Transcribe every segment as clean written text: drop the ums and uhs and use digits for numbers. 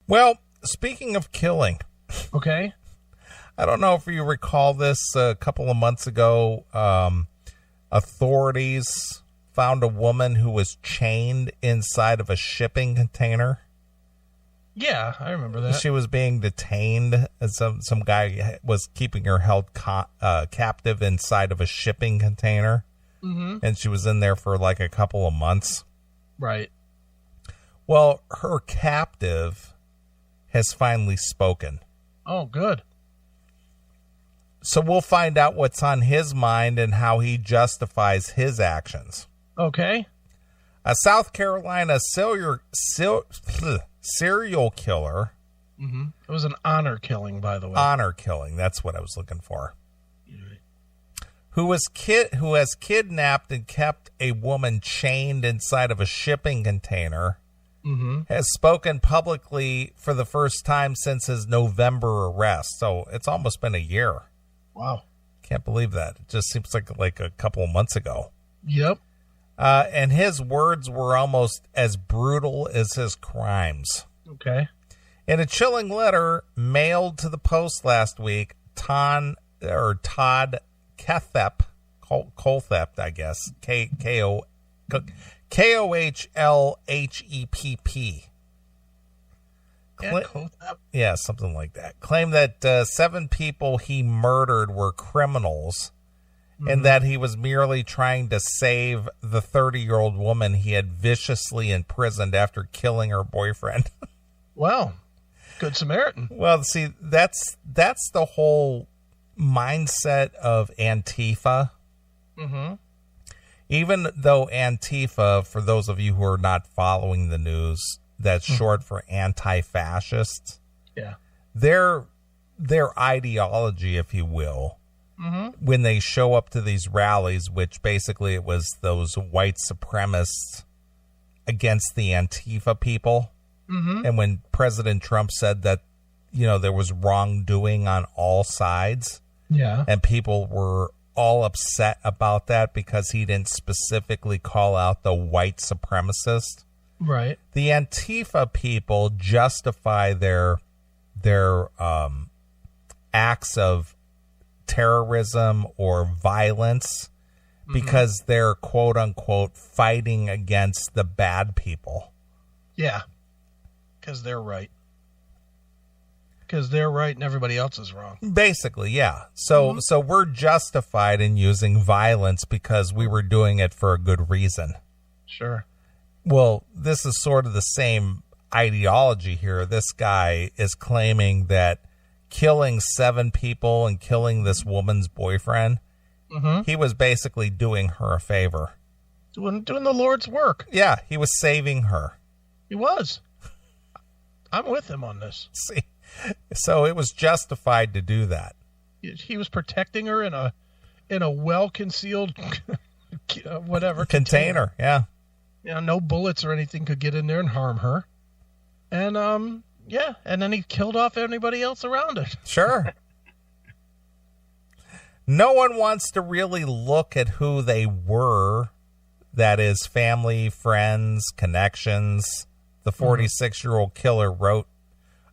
Well, speaking of killing, Okay. I don't know if you recall this a couple of months ago. Authorities found a woman who was chained inside of a shipping container. Yeah, I remember that. She was being detained, and some guy was keeping her held captive inside of a shipping container. Mm-hmm. And she was in there for like a couple of months. Right. Well, her captive has finally spoken. Oh, good. So we'll find out what's on his mind and how he justifies his actions. Okay. A South Carolina serial killer. Mm-hmm. It was an honor killing, by the way. Honor killing. That's what I was looking for. Who has kidnapped and kept a woman chained inside of a shipping container, has spoken publicly for the first time since his November arrest. So it's almost been a year. Wow. Can't believe that. It just seems like a couple of months ago. Yep. And his words were almost as brutal as his crimes. Okay. In a chilling letter mailed to the Post last week, Todd Kohlhepp, I guess, Kohlhepp. Yeah, something like that. Claimed that 7 people he murdered were criminals, and that he was merely trying to save the 30-year-old woman he had viciously imprisoned after killing her boyfriend. Wow. Good Samaritan. Well, see, that's the whole mindset of Antifa. Mm-hmm. Even though Antifa, for those of you who are not following the news, that's short for anti-fascists. Yeah. Their ideology, if you will, when they show up to these rallies, which basically it was those white supremacists against the Antifa people. Mm-hmm. And when President Trump said that, there was wrongdoing on all sides. Yeah. And people were all upset about that because he didn't specifically call out the white supremacist. Right. The Antifa people justify their acts of terrorism or violence because they're quote unquote fighting against the bad people. Yeah. Because they're right. Because they're right and everybody else is wrong. Basically, yeah. So we're justified in using violence because we were doing it for a good reason. Sure. Well, this is sort of the same ideology here. This guy is claiming that killing 7 people and killing this woman's boyfriend, he was basically doing her a favor. Doing the Lord's work. Yeah, he was saving her. He was. I'm with him on this. See, so it was justified to do that. He was protecting her in a well-concealed whatever container. Yeah. No bullets or anything could get in there and harm her. And and then he killed off anybody else around it. Sure. No one wants to really look at who they were. That is family, friends, connections. The 46-year-old killer wrote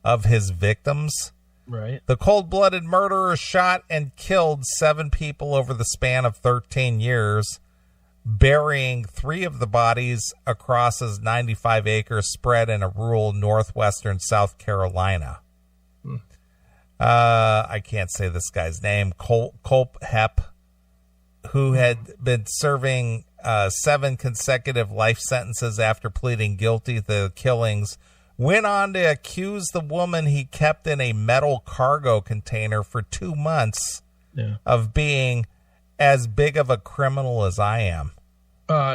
of his victims. Right. The cold-blooded murderer shot and killed 7 people over the span of 13 years, burying 3 of the bodies across his 95-acre spread in a rural northwestern South Carolina. I can't say this guy's name. Kohlhepp, who had been serving 7 consecutive life sentences after pleading guilty to the killings, went on to accuse the woman he kept in a metal cargo container for 2 months of being as big of a criminal as I am.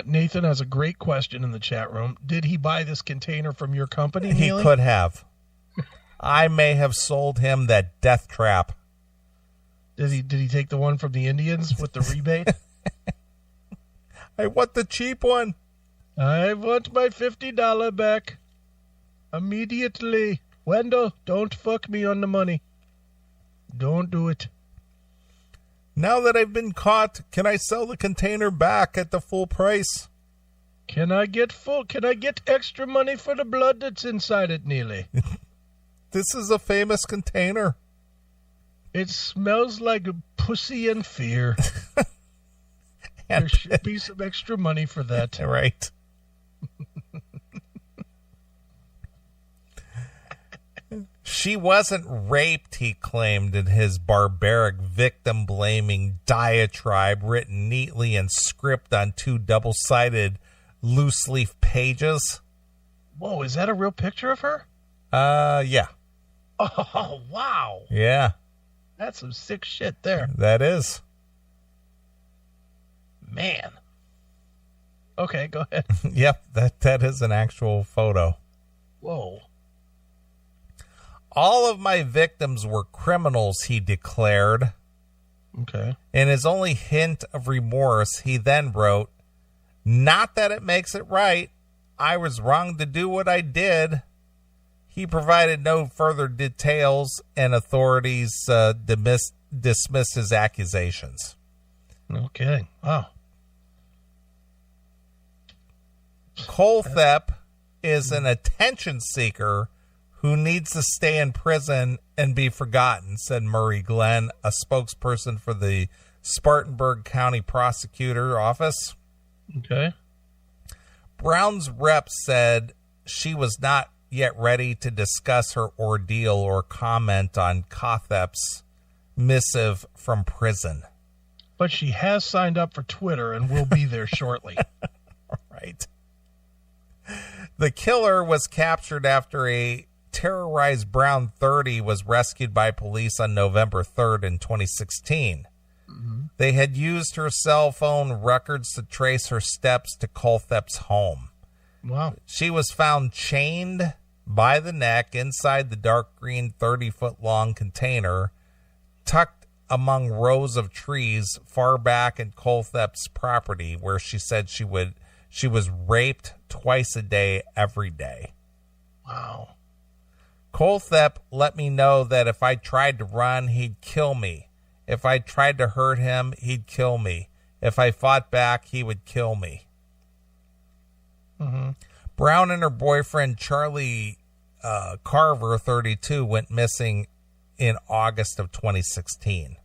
Nathan has a great question in the chat room. Did he buy this container from your company, He Neely? could have. I may have sold him that death trap. Did he take the one from the Indians with the rebate? I want the cheap one. I want my $50 back. Immediately. Wendell, don't fuck me on the money. Don't do it. Now that I've been caught, can I sell the container back at the full price? Can I get extra money for the blood that's inside it, Neely? This is a famous container. It smells like pussy and fear. And there should be some extra money for that. Right. She wasn't raped, he claimed in his barbaric victim-blaming diatribe written neatly in script on 2 double-sided loose-leaf pages. Whoa, is that a real picture of her? Yeah. Oh, wow. Yeah. That's some sick shit there. That is. Man. Okay, go ahead. Yep, that is an actual photo. Whoa. All of my victims were criminals, he declared. Okay. In his only hint of remorse, he then wrote, "Not that it makes it right. I was wrong to do what I did." He provided no further details, and authorities dismissed his accusations. Okay. Wow. Colthep is an attention seeker who needs to stay in prison and be forgotten, said Murray Glenn, a spokesperson for the Spartanburg County Prosecutor Office. Okay. Brown's rep said she was not yet ready to discuss her ordeal or comment on Colthep's missive from prison. But she has signed up for Twitter and will be there shortly. Right. The killer was captured after a terrorized Brown 30 was rescued by police on November 3rd in 2016. Mm-hmm. They had used her cell phone records to trace her steps to Colthep's home. Wow. She was found chained by the neck inside the dark green 30-foot-long container, tucked among rows of trees far back in Colthep's property, where she said she was raped twice a day, every day. Wow. Colthep let me know that if I tried to run, he'd kill me. If I tried to hurt him, he'd kill me. If I fought back, he would kill me. Mm-hmm. Brown and her boyfriend, Charlie Carver, 32, went missing in August of 2016.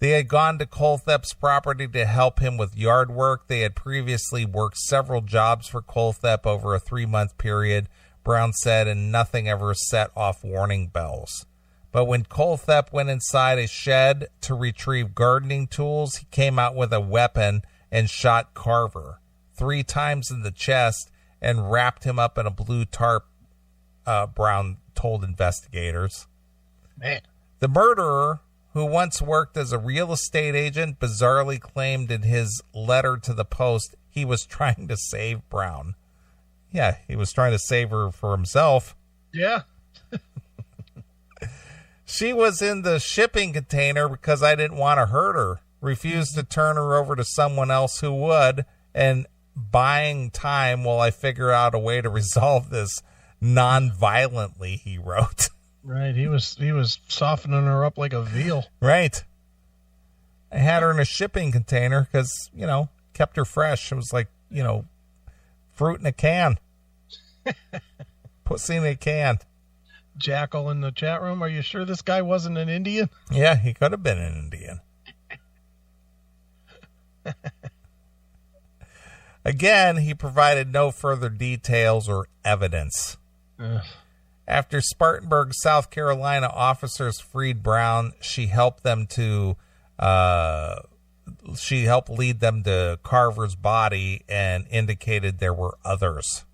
They had gone to Colthep's property to help him with yard work. They had previously worked several jobs for Colthep over a 3-month period, Brown said, and nothing ever set off warning bells. But when Colthep went inside a shed to retrieve gardening tools, he came out with a weapon and shot Carver 3 times in the chest and wrapped him up in a blue tarp, Brown told investigators. Man. The murderer, who once worked as a real estate agent, bizarrely claimed in his letter to the Post he was trying to save Brown. Yeah, he was trying to save her for himself. Yeah. She was in the shipping container because I didn't want to hurt her. Refused to turn her over to someone else who would, and buying time while I figure out a way to resolve this non-violently, he wrote. Right, he was softening her up like a veal. Right. I had her in a shipping container because, kept her fresh. It was like, fruit in a can. Pussy in a can. Jackal in the chat room, are you sure this guy wasn't an Indian? Yeah, he could have been an Indian. Again, he provided no further details or evidence. Ugh. After Spartanburg, South Carolina officers freed Brown, she helped lead them to Carver's body and indicated there were others.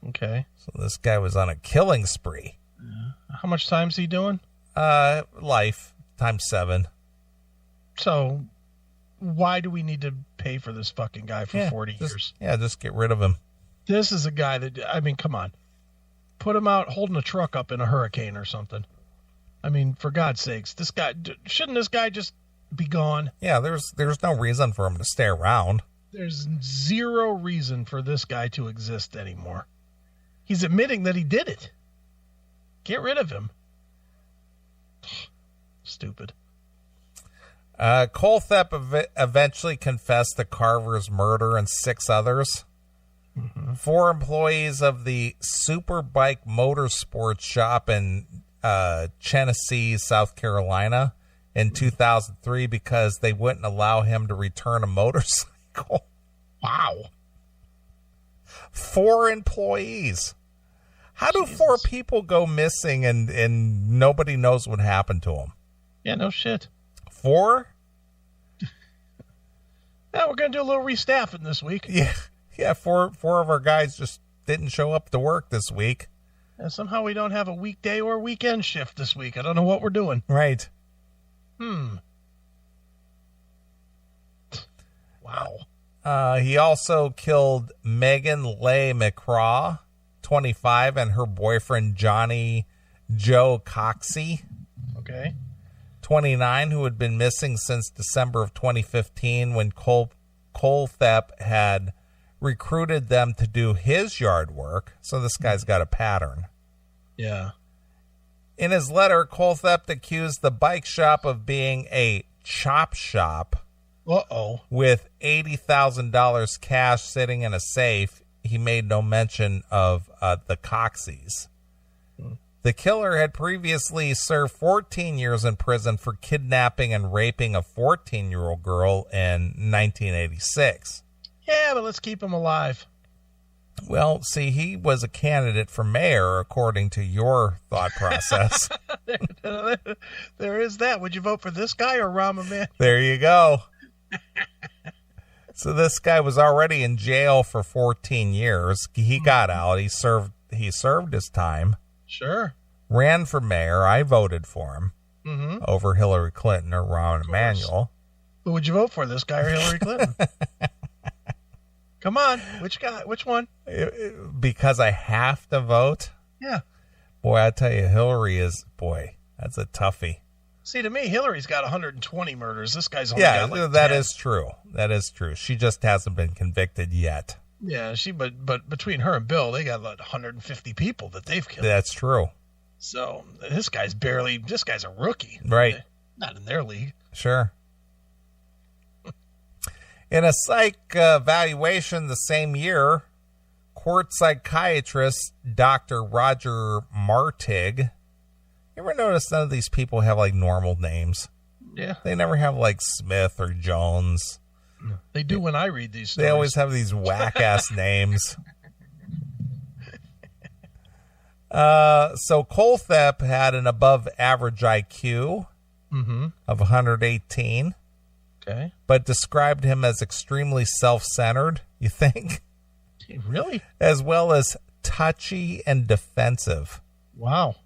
Okay. So this guy was on a killing spree. How much time's he doing? Life times 7. So why do we need to pay for this fucking guy for 40 years? Yeah, just get rid of him. This is a guy that, come on. Put him out holding a truck up in a hurricane or something. For God's sakes, shouldn't this guy just be gone? Yeah, there's no reason for him to stay around. There's zero reason for this guy to exist anymore. He's admitting that he did it. Get rid of him. Stupid. Colthep eventually confessed to Carver's murder and 6 others. Mm-hmm. 4 employees of the Superbike Motorsports shop in Genesee, South Carolina in 2003 because they wouldn't allow him to return a motorcycle. Wow. 4 employees. How do Jesus. 4 people go missing and nobody knows what happened to them? Yeah, no shit. 4? Yeah, we're going to do a little restaffing this week. Yeah. 4 of our guys just didn't show up to work this week. And somehow we don't have a weekday or weekend shift this week. I don't know what we're doing. Right. Wow. He also killed Megan Leigh McCraw, 25, and her boyfriend Johnny Joe Coxey, Okay. 29, who had been missing since December of 2015 when Cole Thepp had recruited them to do his yard work. So this guy's got a pattern. Yeah. In his letter, Cole Thepp accused the bike shop of being a chop shop Uh-oh. with $80,000 cash sitting in a safe. He made no mention of the Coxies. The killer had previously served 14 years in prison for kidnapping and raping a 14-year-old girl in 1986. Yeah, but let's keep him alive. Well, see, he was a candidate for mayor, according to your thought process. There is that. Would you vote for this guy or Rahm Emanuel? There you go. So this guy was already in jail for 14 years. He got out. He served his time. Sure. Ran for mayor. I voted for him over Hillary Clinton or Rahm Emanuel. Who would you vote for, this guy or Hillary Clinton? Come on. Which guy? Which one? Because I have to vote? Yeah. Boy, I tell you, Hillary that's a toughie. See, to me, Hillary's got 120 murders. This guy's only got like that 10. is true. That is true. She just hasn't been convicted yet. Yeah, but between her and Bill, they got like 150 people that they've killed. That's true. So this guy's a rookie. Right. Not in their league. Sure. In a psych evaluation the same year, court psychiatrist Dr. Roger Martig. You ever notice none of these people have like normal names? Yeah. They never have like Smith or Jones. They do when I read these stories. They always have these whack-ass names. So Cole Thepp had an above-average IQ of 118. Okay. But described him as extremely self-centered, you think? Really? As well as touchy and defensive. Wow.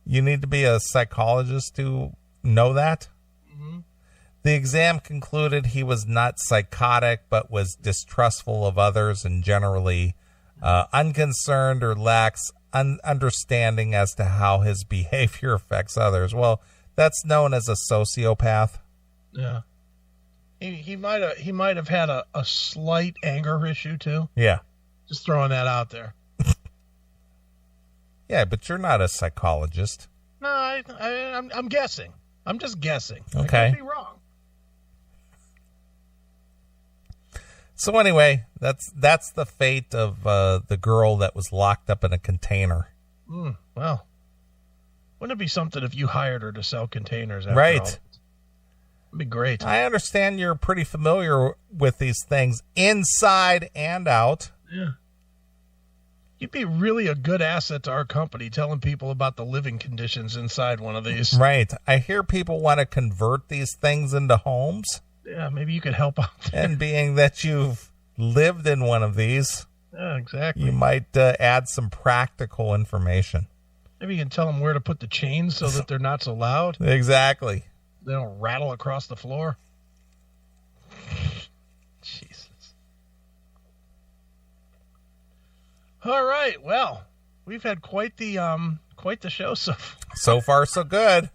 You need to be a psychologist to know that? The exam concluded he was not psychotic, but was distrustful of others and generally unconcerned or lacks understanding as to how his behavior affects others. Well, that's known as a sociopath. Yeah. He might have had a slight anger issue too. Yeah. Just throwing that out there. Yeah, but you're not a psychologist. No, I'm guessing. I'm just guessing. Okay. I could be wrong. So anyway, that's the fate of the girl that was locked up in a container. Well, wouldn't it be something if you hired her to sell containers? After Right. all? It'd be great. I understand you're pretty familiar with these things inside and out. Yeah. You'd be really a good asset to our company telling people about the living conditions inside one of these. Right. I hear people want to convert these things into homes. Yeah, maybe you could help out there. And being that you've lived in one of these, Yeah, exactly. you might add some practical information. Maybe you can tell them where to put the chains so that they're not so loud. Exactly. They don't rattle across the floor. Jesus. All right. Well, we've had quite the show so far. So far, so good.